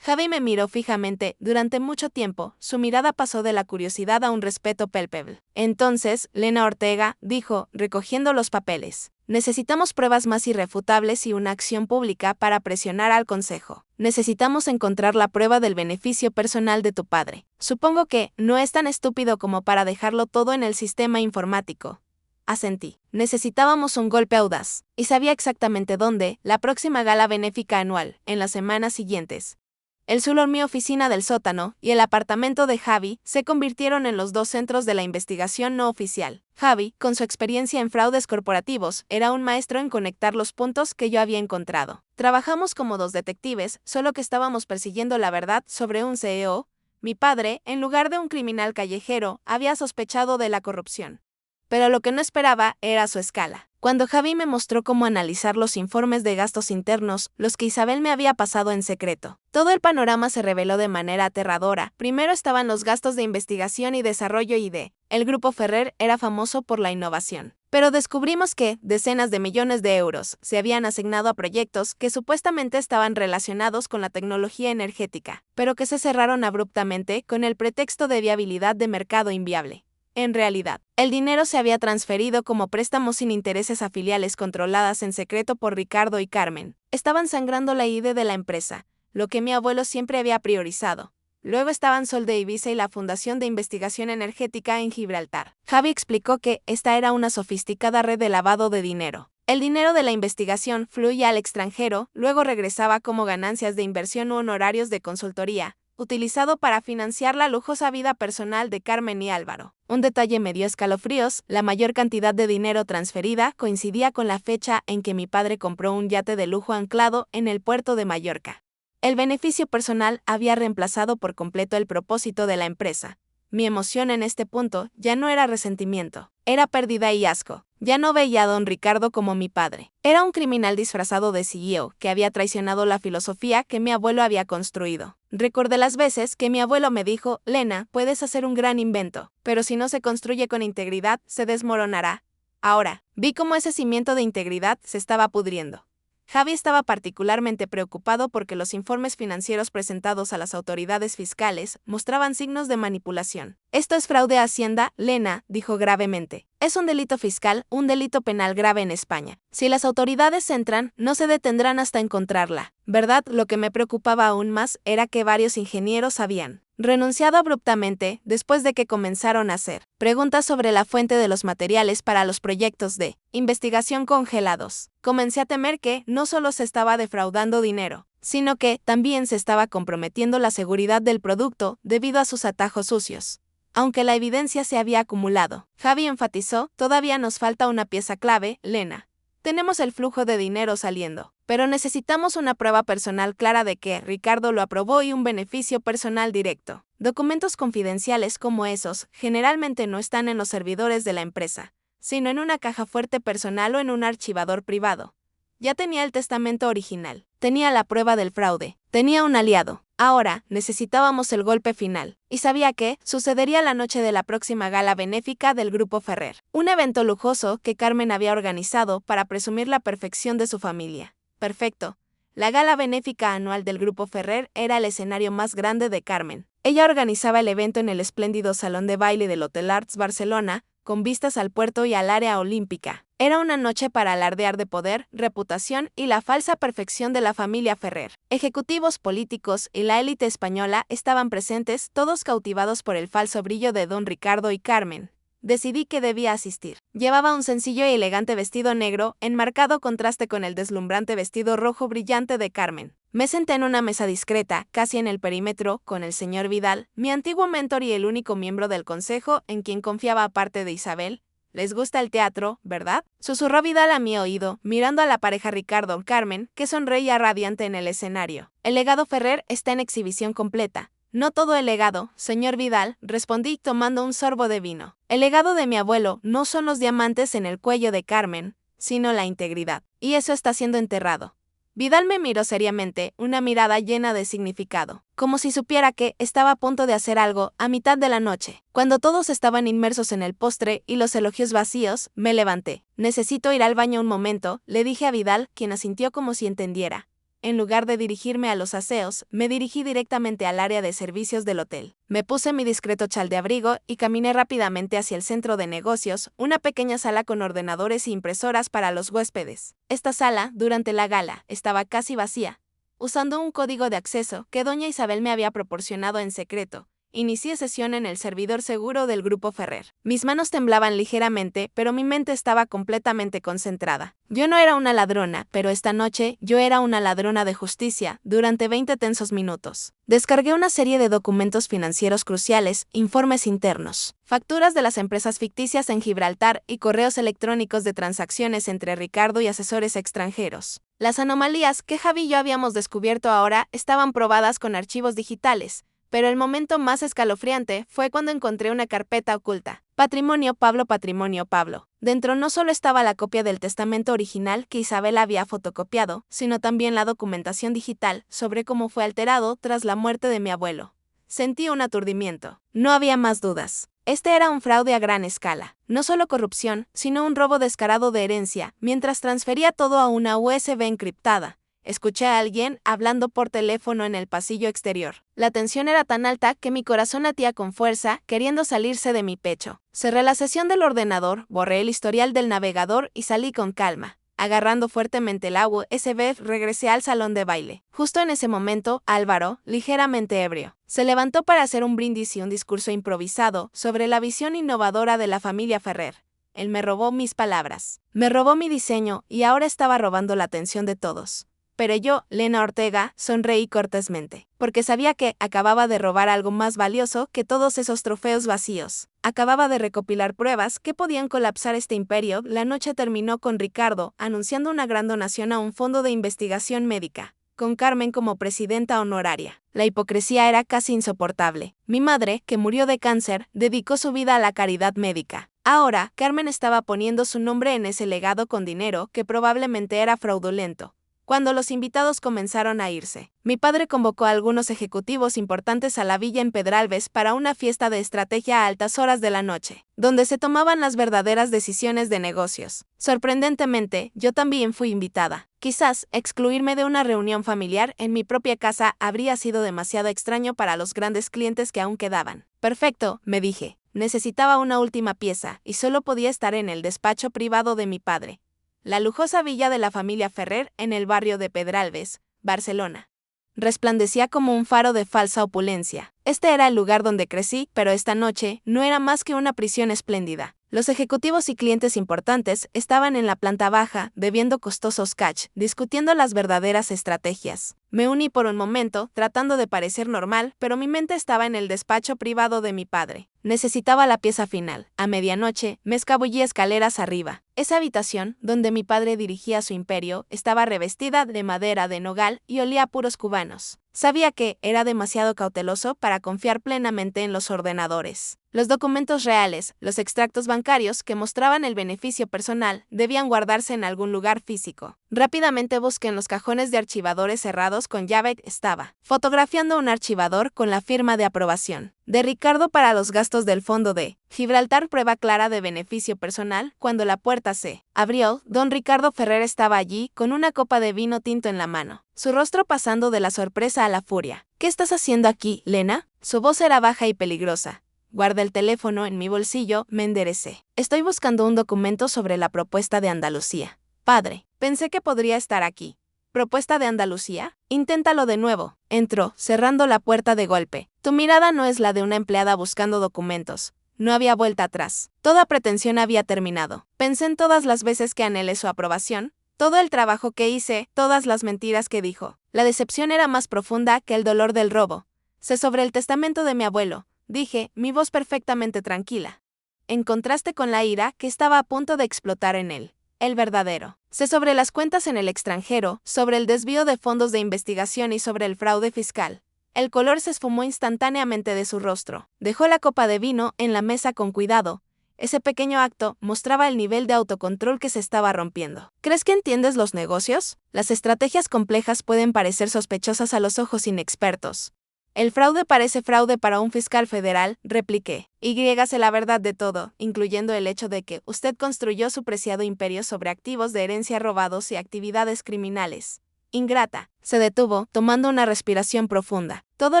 Javi me miró fijamente durante mucho tiempo. Su mirada pasó de la curiosidad a un respeto palpable. Entonces, Lena Ortega dijo, recogiendo los papeles: necesitamos pruebas más irrefutables y una acción pública para presionar al Consejo. Necesitamos encontrar la prueba del beneficio personal de tu padre. Supongo que no es tan estúpido como para dejarlo todo en el sistema informático. Asentí. Necesitábamos un golpe audaz, y sabía exactamente dónde: la próxima gala benéfica anual, en las semanas siguientes. El salón, mi oficina del sótano, y el apartamento de Javi se convirtieron en los dos centros de la investigación no oficial. Javi, con su experiencia en fraudes corporativos, era un maestro en conectar los puntos que yo había encontrado. Trabajamos como dos detectives, solo que estábamos persiguiendo la verdad sobre un CEO. Mi padre, en lugar de un criminal callejero, había sospechado de la corrupción. Pero lo que no esperaba era su escala. Cuando Javi me mostró cómo analizar los informes de gastos internos, los que Isabel me había pasado en secreto, todo el panorama se reveló de manera aterradora. Primero estaban los gastos de investigación y desarrollo y el grupo Ferrer era famoso por la innovación. Pero descubrimos que decenas de millones de euros se habían asignado a proyectos que supuestamente estaban relacionados con la tecnología energética, pero que se cerraron abruptamente con el pretexto de viabilidad de mercado inviable. En realidad, el dinero se había transferido como préstamos sin intereses a filiales controladas en secreto por Ricardo y Carmen. Estaban sangrando la idea de la empresa, lo que mi abuelo siempre había priorizado. Luego estaban Sol de Ibiza y la Fundación de Investigación Energética en Gibraltar. Javi explicó que esta era una sofisticada red de lavado de dinero. El dinero de la investigación fluía al extranjero, luego regresaba como ganancias de inversión u honorarios de consultoría, utilizado para financiar la lujosa vida personal de Carmen y Álvaro. Un detalle me dio escalofríos: la mayor cantidad de dinero transferida coincidía con la fecha en que mi padre compró un yate de lujo anclado en el puerto de Mallorca. El beneficio personal había reemplazado por completo el propósito de la empresa. Mi emoción en este punto ya no era resentimiento, era pérdida y asco. Ya no veía a don Ricardo como mi padre. Era un criminal disfrazado de CEO que había traicionado la filosofía que mi abuelo había construido. Recordé las veces que mi abuelo me dijo: Lena, puedes hacer un gran invento, pero si no se construye con integridad, se desmoronará. Ahora, vi cómo ese cimiento de integridad se estaba pudriendo. Javi estaba particularmente preocupado porque los informes financieros presentados a las autoridades fiscales mostraban signos de manipulación. Esto es fraude a Hacienda, Lena, dijo gravemente. Es un delito fiscal, un delito penal grave en España. Si las autoridades entran, no se detendrán hasta encontrarla. ¿Verdad? Lo que me preocupaba aún más era que varios ingenieros habían renunciado abruptamente después de que comenzaron a hacer preguntas sobre la fuente de los materiales para los proyectos de investigación congelados. Comencé a temer que no solo se estaba defraudando dinero, sino que también se estaba comprometiendo la seguridad del producto debido a sus atajos sucios. Aunque la evidencia se había acumulado, Javi enfatizó, todavía nos falta una pieza clave, Lena. Tenemos el flujo de dinero saliendo, pero necesitamos una prueba personal clara de que Ricardo lo aprobó y un beneficio personal directo. Documentos confidenciales como esos generalmente no están en los servidores de la empresa, sino en una caja fuerte personal o en un archivador privado. Ya tenía el testamento original, tenía la prueba del fraude, tenía un aliado. Ahora necesitábamos el golpe final, y sabía que sucedería la noche de la próxima gala benéfica del Grupo Ferrer, un evento lujoso que Carmen había organizado para presumir la perfección de su familia. Perfecto. La gala benéfica anual del Grupo Ferrer era el escenario más grande de Carmen. Ella organizaba el evento en el espléndido salón de baile del Hotel Arts Barcelona, con vistas al puerto y al área olímpica. Era una noche para alardear de poder, reputación y la falsa perfección de la familia Ferrer. Ejecutivos políticos y la élite española estaban presentes, todos cautivados por el falso brillo de don Ricardo y Carmen. Decidí que debía asistir. Llevaba un sencillo y elegante vestido negro, en marcado contraste con el deslumbrante vestido rojo brillante de Carmen. Me senté en una mesa discreta, casi en el perímetro, con el señor Vidal, mi antiguo mentor y el único miembro del consejo en quien confiaba aparte de Isabel. ¿Les gusta el teatro, verdad? Susurró Vidal a mi oído, mirando a la pareja Ricardo-Carmen, que sonreía radiante en el escenario. El legado Ferrer está en exhibición completa. No todo el legado, señor Vidal, respondí tomando un sorbo de vino. El legado de mi abuelo no son los diamantes en el cuello de Carmen, sino la integridad. Y eso está siendo enterrado. Vidal me miró seriamente, una mirada llena de significado, como si supiera que estaba a punto de hacer algo a mitad de la noche. Cuando todos estaban inmersos en el postre y los elogios vacíos, me levanté. Necesito ir al baño un momento, le dije a Vidal, quien asintió como si entendiera. En lugar de dirigirme a los aseos, me dirigí directamente al área de servicios del hotel. Me puse mi discreto chal de abrigo y caminé rápidamente hacia el centro de negocios, una pequeña sala con ordenadores e impresoras para los huéspedes. Esta sala, durante la gala, estaba casi vacía. Usando un código de acceso que doña Isabel me había proporcionado en secreto, inicié sesión en el servidor seguro del Grupo Ferrer. Mis manos temblaban ligeramente, pero mi mente estaba completamente concentrada. Yo no era una ladrona, pero esta noche yo era una ladrona de justicia, durante 20 tensos minutos. Descargué una serie de documentos financieros cruciales, informes internos, facturas de las empresas ficticias en Gibraltar y correos electrónicos de transacciones entre Ricardo y asesores extranjeros. Las anomalías que Javi y yo habíamos descubierto ahora estaban probadas con archivos digitales, pero el momento más escalofriante fue cuando encontré una carpeta oculta. Patrimonio Pablo, Patrimonio Pablo. Dentro no solo estaba la copia del testamento original que Isabel había fotocopiado, sino también la documentación digital sobre cómo fue alterado tras la muerte de mi abuelo. Sentí un aturdimiento. No había más dudas. Este era un fraude a gran escala. No solo corrupción, sino un robo descarado de herencia, mientras transfería todo a una USB encriptada. Escuché a alguien hablando por teléfono en el pasillo exterior. La tensión era tan alta que mi corazón latía con fuerza, queriendo salirse de mi pecho. Cerré la sesión del ordenador, borré el historial del navegador y salí con calma. Agarrando fuertemente el USB, regresé al salón de baile. Justo en ese momento, Álvaro, ligeramente ebrio, se levantó para hacer un brindis y un discurso improvisado sobre la visión innovadora de la familia Ferrer. Él me robó mis palabras, me robó mi diseño y ahora estaba robando la atención de todos. Pero yo, Lena Ortega, sonreí cortésmente, porque sabía que acababa de robar algo más valioso que todos esos trofeos vacíos. Acababa de recopilar pruebas que podían colapsar este imperio. La noche terminó con Ricardo anunciando una gran donación a un fondo de investigación médica, con Carmen como presidenta honoraria. La hipocresía era casi insoportable. Mi madre, que murió de cáncer, dedicó su vida a la caridad médica. Ahora, Carmen estaba poniendo su nombre en ese legado con dinero que probablemente era fraudulento. Cuando los invitados comenzaron a irse, mi padre convocó a algunos ejecutivos importantes a la villa en Pedralbes para una fiesta de estrategia a altas horas de la noche, donde se tomaban las verdaderas decisiones de negocios. Sorprendentemente, yo también fui invitada. Quizás, excluirme de una reunión familiar en mi propia casa habría sido demasiado extraño para los grandes clientes que aún quedaban. Perfecto, me dije. Necesitaba una última pieza, y solo podía estar en el despacho privado de mi padre. La lujosa villa de la familia Ferrer en el barrio de Pedralbes, Barcelona. Resplandecía como un faro de falsa opulencia. Este era el lugar donde crecí, pero esta noche no era más que una prisión espléndida. Los ejecutivos y clientes importantes estaban en la planta baja, bebiendo costosos catch, discutiendo las verdaderas estrategias. Me uní por un momento, tratando de parecer normal, pero mi mente estaba en el despacho privado de mi padre. Necesitaba la pieza final. A medianoche, me escabullí escaleras arriba. Esa habitación, donde mi padre dirigía su imperio, estaba revestida de madera de nogal y olía a puros cubanos. Sabía que era demasiado cauteloso para confiar plenamente en los ordenadores. Los documentos reales, los extractos bancarios que mostraban el beneficio personal, debían guardarse en algún lugar físico. Rápidamente busqué en los cajones de archivadores cerrados con llave. Estaba fotografiando un archivador con la firma de aprobación de Ricardo para los gastos del fondo de Gibraltar, prueba clara de beneficio personal. Cuando la puerta se abrió, don Ricardo Ferrer estaba allí con una copa de vino tinto en la mano, su rostro pasando de la sorpresa a la furia. ¿Qué estás haciendo aquí, Lena? Su voz era baja y peligrosa. Guardé el teléfono en mi bolsillo, me enderecé. Estoy buscando un documento sobre la propuesta de Andalucía. Padre, pensé que podría estar aquí. ¿Propuesta de Andalucía? Inténtalo de nuevo. Entró, cerrando la puerta de golpe. Tu mirada no es la de una empleada buscando documentos. No había vuelta atrás. Toda pretensión había terminado. Pensé en todas las veces que anhelé su aprobación, todo el trabajo que hice, todas las mentiras que dijo. La decepción era más profunda que el dolor del robo. Sé sobre el testamento de mi abuelo, dije, mi voz perfectamente tranquila. En contraste con la ira que estaba a punto de explotar en él. El verdadero. Sé sobre las cuentas en el extranjero, sobre el desvío de fondos de investigación y sobre el fraude fiscal. El color se esfumó instantáneamente de su rostro. Dejó la copa de vino en la mesa con cuidado. Ese pequeño acto mostraba el nivel de autocontrol que se estaba rompiendo. ¿Crees que entiendes los negocios? Las estrategias complejas pueden parecer sospechosas a los ojos inexpertos. El fraude parece fraude para un fiscal federal, repliqué. Y sé la verdad de todo, incluyendo el hecho de que usted construyó su preciado imperio sobre activos de herencia robados y actividades criminales. Ingrata. Se detuvo, tomando una respiración profunda. Todo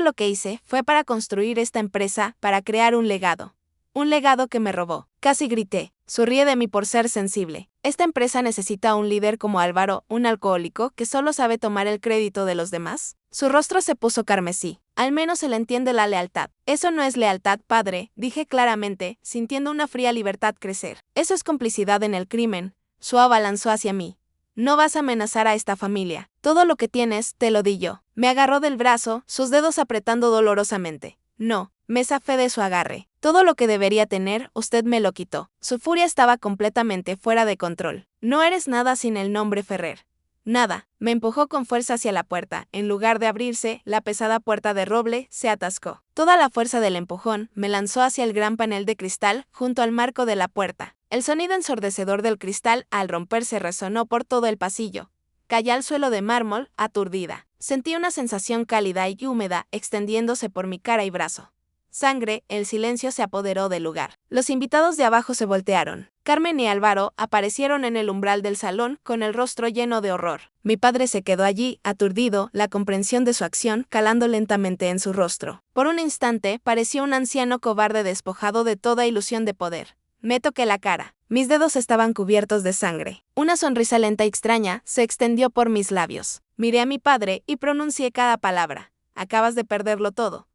lo que hice fue para construir esta empresa, para crear un legado. Un legado que me robó. Casi grité. Se ríe de mí por ser sensible. Esta empresa necesita un líder como Álvaro, un alcohólico que solo sabe tomar el crédito de los demás. Su rostro se puso carmesí. Al menos él entiende la lealtad. Eso no es lealtad, padre, dije claramente, sintiendo una fría libertad crecer. Eso es complicidad en el crimen. Su abalanzó hacia mí. No vas a amenazar a esta familia. Todo lo que tienes, te lo di yo. Me agarró del brazo, sus dedos apretando dolorosamente. No, me zafé de su agarre. Todo lo que debería tener, usted me lo quitó. Su furia estaba completamente fuera de control. No eres nada sin el nombre Ferrer. Nada. Me empujó con fuerza hacia la puerta. En lugar de abrirse, la pesada puerta de roble se atascó. Toda la fuerza del empujón me lanzó hacia el gran panel de cristal junto al marco de la puerta. El sonido ensordecedor del cristal al romperse resonó por todo el pasillo. Caí al suelo de mármol, aturdida. Sentí una sensación cálida y húmeda extendiéndose por mi cara y brazo. Sangre, el silencio se apoderó del lugar. Los invitados de abajo se voltearon. Carmen y Álvaro aparecieron en el umbral del salón con el rostro lleno de horror. Mi padre se quedó allí, aturdido, la comprensión de su acción calando lentamente en su rostro. Por un instante, pareció un anciano cobarde despojado de toda ilusión de poder. Me toqué la cara. Mis dedos estaban cubiertos de sangre. Una sonrisa lenta y extraña se extendió por mis labios. Miré a mi padre y pronuncié cada palabra. Acabas de perderlo todo.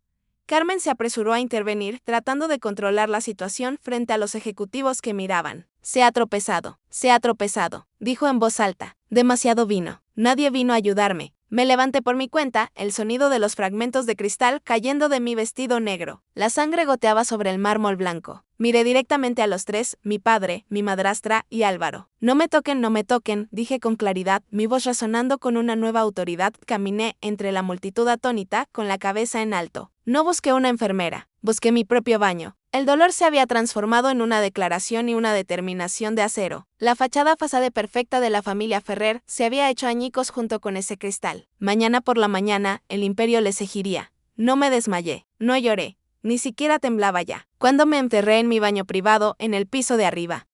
Carmen se apresuró a intervenir, tratando de controlar la situación frente a los ejecutivos que miraban. Se ha tropezado, dijo en voz alta. Demasiado vino. Nadie vino a ayudarme. Me levanté por mi cuenta, el sonido de los fragmentos de cristal cayendo de mi vestido negro. La sangre goteaba sobre el mármol blanco. Miré directamente a los tres, mi padre, mi madrastra y Álvaro. No me toquen, dije con claridad, mi voz resonando con una nueva autoridad. Caminé entre la multitud atónita, con la cabeza en alto. No busqué una enfermera, busqué mi propio baño. El dolor se había transformado en una declaración y una determinación de acero. La fachada fasade perfecta de la familia Ferrer se había hecho añicos junto con ese cristal. Mañana por la mañana, el imperio les egiría. No me desmayé, no lloré, ni siquiera temblaba ya. Cuando me enterré en mi baño privado, en el piso de arriba.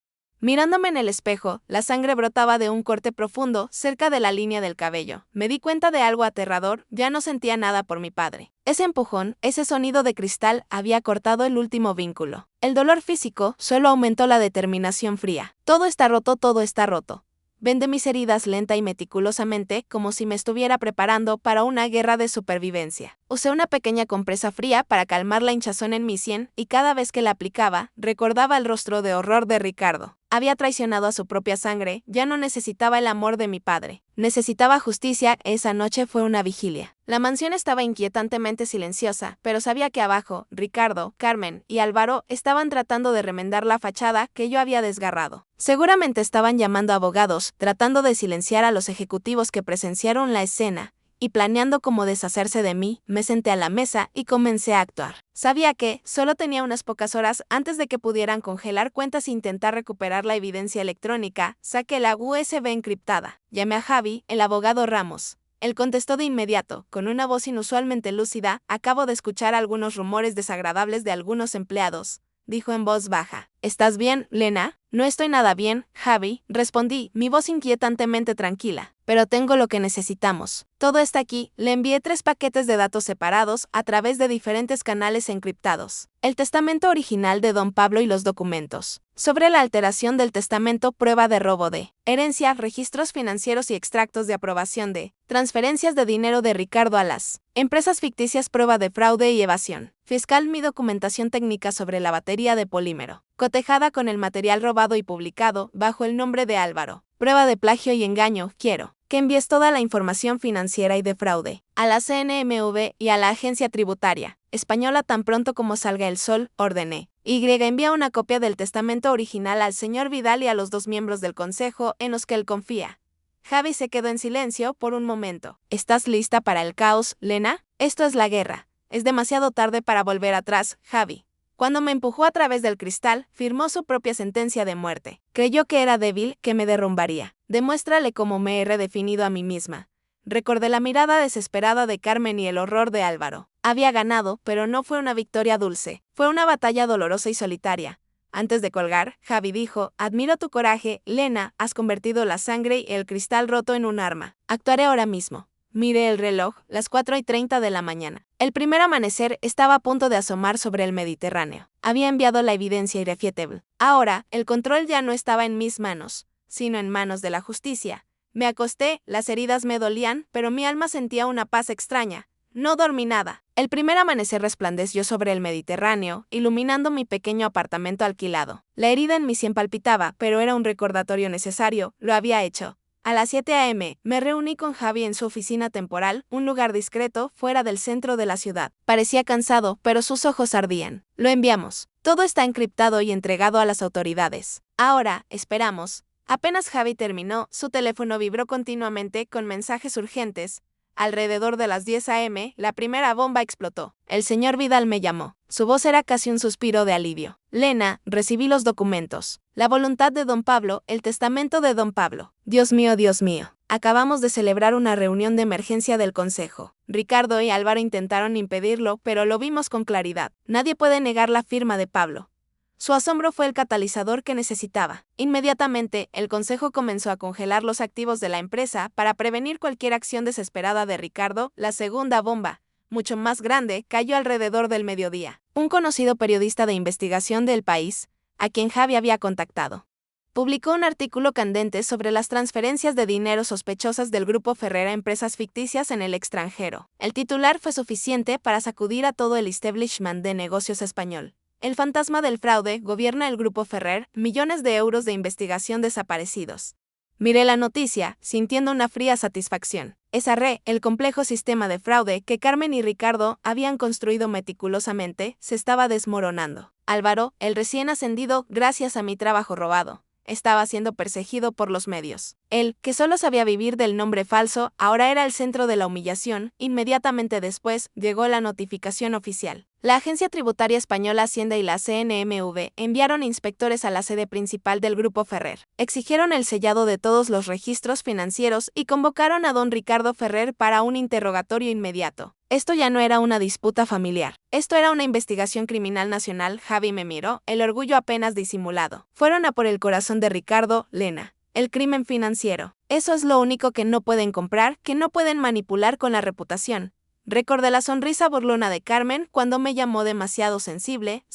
Mirándome en el espejo, la sangre brotaba de un corte profundo cerca de la línea del cabello. Me di cuenta de algo aterrador, ya no sentía nada por mi padre. Ese empujón, ese sonido de cristal había cortado el último vínculo. El dolor físico solo aumentó la determinación fría. Todo está roto, todo está roto. Vendé mis heridas lenta y meticulosamente, como si me estuviera preparando para una guerra de supervivencia. Usé una pequeña compresa fría para calmar la hinchazón en mi sien, y cada vez que la aplicaba, recordaba el rostro de horror de Ricardo. Había traicionado a su propia sangre, ya no necesitaba el amor de mi padre. Necesitaba justicia. Esa noche fue una vigilia. La mansión estaba inquietantemente silenciosa, pero sabía que abajo, Ricardo, Carmen y Álvaro estaban tratando de remendar la fachada que yo había desgarrado. Seguramente estaban llamando a abogados, tratando de silenciar a los ejecutivos que presenciaron la escena, y planeando cómo deshacerse de mí. Me senté a la mesa y comencé a actuar. Sabía que solo tenía unas pocas horas antes de que pudieran congelar cuentas e intentar recuperar la evidencia electrónica. Saqué la USB encriptada. Llamé a Javi, el abogado Ramos. Él contestó de inmediato, con una voz inusualmente lúcida. Acabo de escuchar algunos rumores desagradables de algunos empleados, dijo en voz baja. ¿Estás bien, Lena? No estoy nada bien, Javi, respondí, mi voz inquietantemente tranquila. Pero tengo lo que necesitamos. Todo está aquí. Le envié 3 paquetes de datos separados a través de diferentes canales encriptados. El testamento original de Don Pablo y los documentos. Sobre la alteración del testamento, prueba de robo de herencia, registros financieros y extractos de aprobación de transferencias de dinero de Ricardo a las empresas ficticias, prueba de fraude y evasión fiscal, mi documentación técnica sobre la batería de polímero, cotejada con el material robado y publicado bajo el nombre de Álvaro. Prueba de plagio y engaño. Quiero que envíes toda la información financiera y de fraude a la CNMV y a la Agencia Tributaria Española tan pronto como salga el sol, ordené. Envía una copia del testamento original al señor Vidal y a los 2 miembros del consejo en los que él confía. Javi se quedó en silencio por un momento. ¿Estás lista para el caos, Lena? Esto es la guerra. Es demasiado tarde para volver atrás, Javi. Cuando me empujó a través del cristal, firmó su propia sentencia de muerte. Creyó que era débil, que me derrumbaría. Demuéstrale cómo me he redefinido a mí misma. Recordé la mirada desesperada de Carmen y el horror de Álvaro. Había ganado, pero no fue una victoria dulce. Fue una batalla dolorosa y solitaria. Antes de colgar, Javi dijo, admiro tu coraje, Lena, has convertido la sangre y el cristal roto en un arma. Actuaré ahora mismo. Miré el reloj, las 4:30 de la mañana. El primer amanecer estaba a punto de asomar sobre el Mediterráneo. Había enviado la evidencia irrefutable. Ahora, el control ya no estaba en mis manos, sino en manos de la justicia. Me acosté, las heridas me dolían, pero mi alma sentía una paz extraña. No dormí nada. El primer amanecer resplandeció sobre el Mediterráneo, iluminando mi pequeño apartamento alquilado. La herida en mi sien palpitaba, pero era un recordatorio necesario. Lo había hecho. A las 7 a.m., me reuní con Javi en su oficina temporal, un lugar discreto, fuera del centro de la ciudad. Parecía cansado, pero sus ojos ardían. Lo enviamos. Todo está encriptado y entregado a las autoridades. Ahora, esperamos. Apenas Javi terminó, su teléfono vibró continuamente con mensajes urgentes. Alrededor de las 10 a.m., la primera bomba explotó. El señor Vidal me llamó. Su voz era casi un suspiro de alivio. Lena, recibí los documentos. La voluntad de Don Pablo, el testamento de Don Pablo. Dios mío, Dios mío. Acabamos de celebrar una reunión de emergencia del consejo. Ricardo y Álvaro intentaron impedirlo, pero lo vimos con claridad. Nadie puede negar la firma de Pablo. Su asombro fue el catalizador que necesitaba. Inmediatamente, el consejo comenzó a congelar los activos de la empresa para prevenir cualquier acción desesperada de Ricardo. La segunda bomba, mucho más grande, cayó alrededor del mediodía. Un conocido periodista de investigación del País, a quien Javi había contactado, publicó un artículo candente sobre las transferencias de dinero sospechosas del grupo Ferrer a empresas ficticias en el extranjero. El titular fue suficiente para sacudir a todo el establishment de negocios español. El fantasma del fraude gobierna el grupo Ferrer, millones de euros de investigación desaparecidos. Miré la noticia, sintiendo una fría satisfacción. Esa el complejo sistema de fraude que Carmen y Ricardo habían construido meticulosamente, se estaba desmoronando. Álvaro, el recién ascendido gracias a mi trabajo robado, estaba siendo perseguido por los medios. Él, que solo sabía vivir del nombre falso, ahora era el centro de la humillación. Inmediatamente después, llegó la notificación oficial. La Agencia Tributaria Española Hacienda y la CNMV enviaron inspectores a la sede principal del Grupo Ferrer. Exigieron el sellado de todos los registros financieros y convocaron a don Ricardo Ferrer para un interrogatorio inmediato. Esto ya no era una disputa familiar. Esto era una investigación criminal nacional. Javi me miró, el orgullo apenas disimulado. Fueron a por el corazón de Ricardo, Lena. El crimen financiero. Eso es lo único que no pueden comprar, que no pueden manipular con la reputación. Recordé la sonrisa burlona de Carmen cuando me llamó demasiado sensible.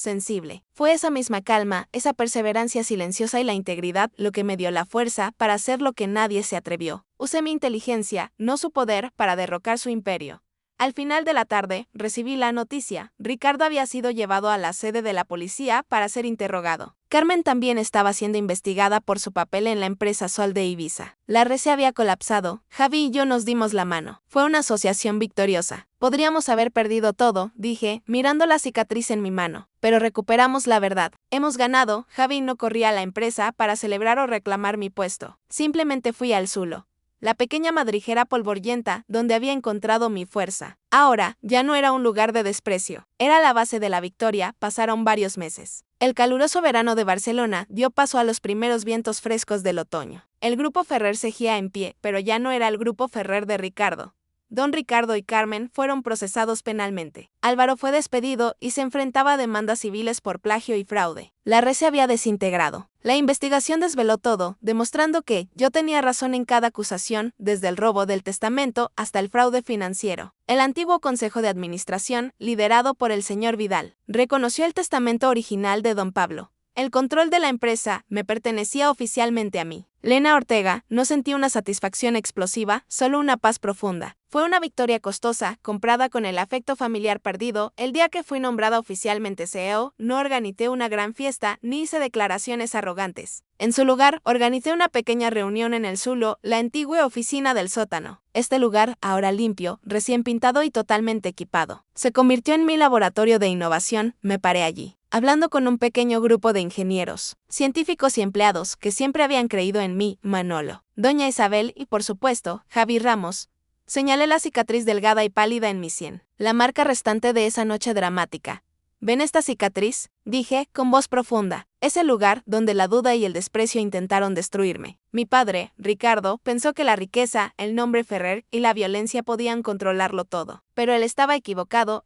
Fue esa misma calma, esa perseverancia silenciosa y la integridad lo que me dio la fuerza para hacer lo que nadie se atrevió. Usé mi inteligencia, no su poder, para derrocar su imperio. Al final de la tarde, recibí la noticia. Ricardo había sido llevado a la sede de la policía para ser interrogado. Carmen también estaba siendo investigada por su papel en la empresa Sol de Ibiza. La red se había colapsado. Javi y yo nos dimos la mano. Fue una asociación victoriosa. Podríamos haber perdido todo, dije, mirando la cicatriz en mi mano. Pero recuperamos la verdad. Hemos ganado. Javi no corría a la empresa para celebrar o reclamar mi puesto. Simplemente fui al Zulo, la pequeña madriguera polvorienta donde había encontrado mi fuerza. Ahora, ya no era un lugar de desprecio. Era la base de la victoria. Pasaron varios meses. El caluroso verano de Barcelona dio paso a los primeros vientos frescos del otoño. El Grupo Ferrer seguía en pie, pero ya no era el Grupo Ferrer de Ricardo. Don Ricardo y Carmen fueron procesados penalmente. Álvaro fue despedido y se enfrentaba a demandas civiles por plagio y fraude. La red se había desintegrado. La investigación desveló todo, demostrando que yo tenía razón en cada acusación, desde el robo del testamento hasta el fraude financiero. El antiguo Consejo de Administración, liderado por el señor Vidal, reconoció el testamento original de don Pablo. El control de la empresa me pertenecía oficialmente a mí. Lena Ortega no sentí una satisfacción explosiva, solo una paz profunda. Fue una victoria costosa, comprada con el afecto familiar perdido. El día que fui nombrada oficialmente CEO, no organicé una gran fiesta ni hice declaraciones arrogantes. En su lugar, organicé una pequeña reunión en el Zulo, la antigua oficina del sótano. Este lugar, ahora limpio, recién pintado y totalmente equipado, se convirtió en mi laboratorio de innovación. Me paré allí, hablando con un pequeño grupo de ingenieros, científicos y empleados que siempre habían creído en mí, Manolo, doña Isabel y, por supuesto, Javi Ramos. Señalé la cicatriz delgada y pálida en mi sien, la marca restante de esa noche dramática. ¿Ven esta cicatriz?, dije, con voz profunda. Es el lugar donde la duda y el desprecio intentaron destruirme. Mi padre, Ricardo, pensó que la riqueza, el nombre Ferrer y la violencia podían controlarlo todo. Pero él estaba equivocado.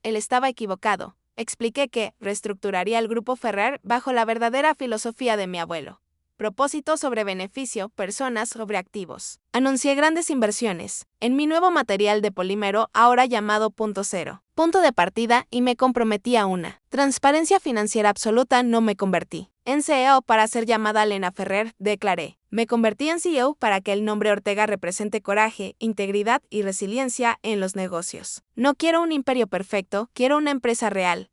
Expliqué que reestructuraría el Grupo Ferrer bajo la verdadera filosofía de mi abuelo. Propósito sobre beneficio, personas sobre activos. Anuncié grandes inversiones en mi nuevo material de polímero, ahora llamado Punto Cero. Punto de partida, y me comprometí a una transparencia financiera absoluta. No me convertí en CEO para ser llamada Lena Ferrer, declaré. Me convertí en CEO para que el nombre Ortega represente coraje, integridad y resiliencia en los negocios. No quiero un imperio perfecto, quiero una empresa real.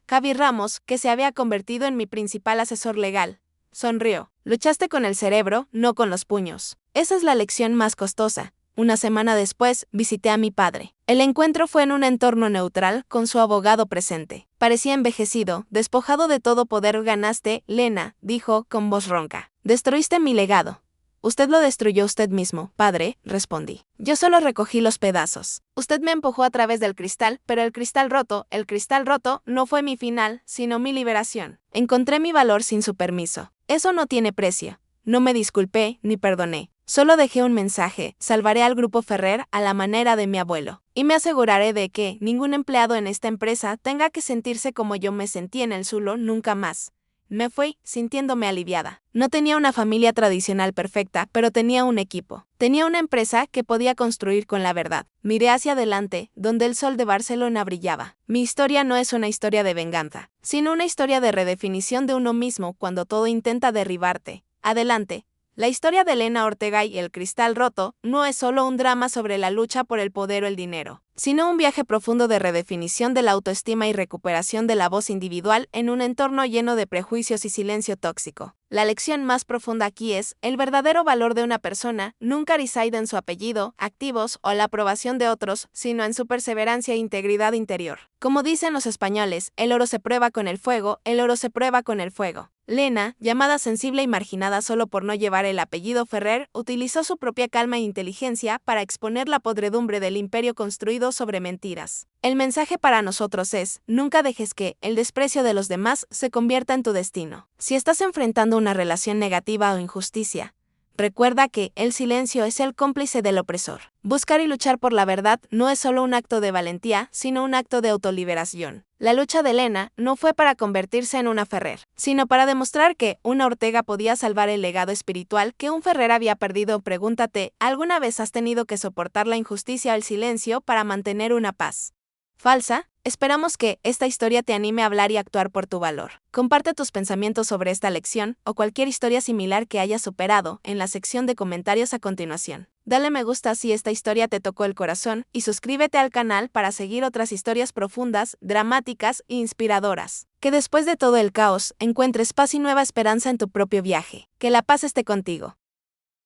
Javi Ramos, que se había convertido en mi principal asesor legal, sonrió. Luchaste con el cerebro, no con los puños. Esa es la lección más costosa. Una semana después, visité a mi padre. El encuentro fue en un entorno neutral, con su abogado presente. Parecía envejecido, despojado de todo poder. Ganaste, Lena, dijo con voz ronca. Destruiste mi legado. Usted lo destruyó usted mismo, padre, respondí. Yo solo recogí los pedazos. Usted me empujó a través del cristal, pero el cristal roto no fue mi final, sino mi liberación. Encontré mi valor sin su permiso. Eso no tiene precio. No me disculpé ni perdoné. Solo dejé un mensaje: salvaré al Grupo Ferrer a la manera de mi abuelo. Y me aseguraré de que ningún empleado en esta empresa tenga que sentirse como yo me sentí en el Zulo nunca más. Me fui, sintiéndome aliviada. No tenía una familia tradicional perfecta, pero tenía un equipo. Tenía una empresa que podía construir con la verdad. Miré hacia adelante, donde el sol de Barcelona brillaba. Mi historia no es una historia de venganza, sino una historia de redefinición de uno mismo cuando todo intenta derribarte. Adelante. La historia de Lena Ortega y el cristal roto no es solo un drama sobre la lucha por el poder o el dinero. sino un viaje profundo de redefinición de la autoestima y recuperación de la voz individual en un entorno lleno de prejuicios y silencio tóxico. La lección más profunda aquí es, el verdadero valor de una persona nunca reside en su apellido, activos o la aprobación de otros, sino en su perseverancia e integridad interior. Como dicen los españoles, el oro se prueba con el fuego, el oro se prueba con el fuego. Lena, llamada sensible y marginada solo por no llevar el apellido Ferrer, utilizó su propia calma e inteligencia para exponer la podredumbre del imperio construido sobre mentiras. El mensaje para nosotros es, nunca dejes que el desprecio de los demás se convierta en tu destino. Si estás enfrentando una relación negativa o injusticia, recuerda que el silencio es el cómplice del opresor. Buscar y luchar por la verdad no es solo un acto de valentía, sino un acto de autoliberación. La lucha de Lena no fue para convertirse en una Ferrer, sino para demostrar que una Ortega podía salvar el legado espiritual que un Ferrer había perdido. Pregúntate, ¿alguna vez has tenido que soportar la injusticia o el silencio para mantener una paz falsa? Esperamos que esta historia te anime a hablar y actuar por tu valor. Comparte tus pensamientos sobre esta lección o cualquier historia similar que hayas superado en la sección de comentarios a continuación. Dale me gusta si esta historia te tocó el corazón y suscríbete al canal para seguir otras historias profundas, dramáticas e inspiradoras. Que después de todo el caos, encuentres paz y nueva esperanza en tu propio viaje. Que la paz esté contigo.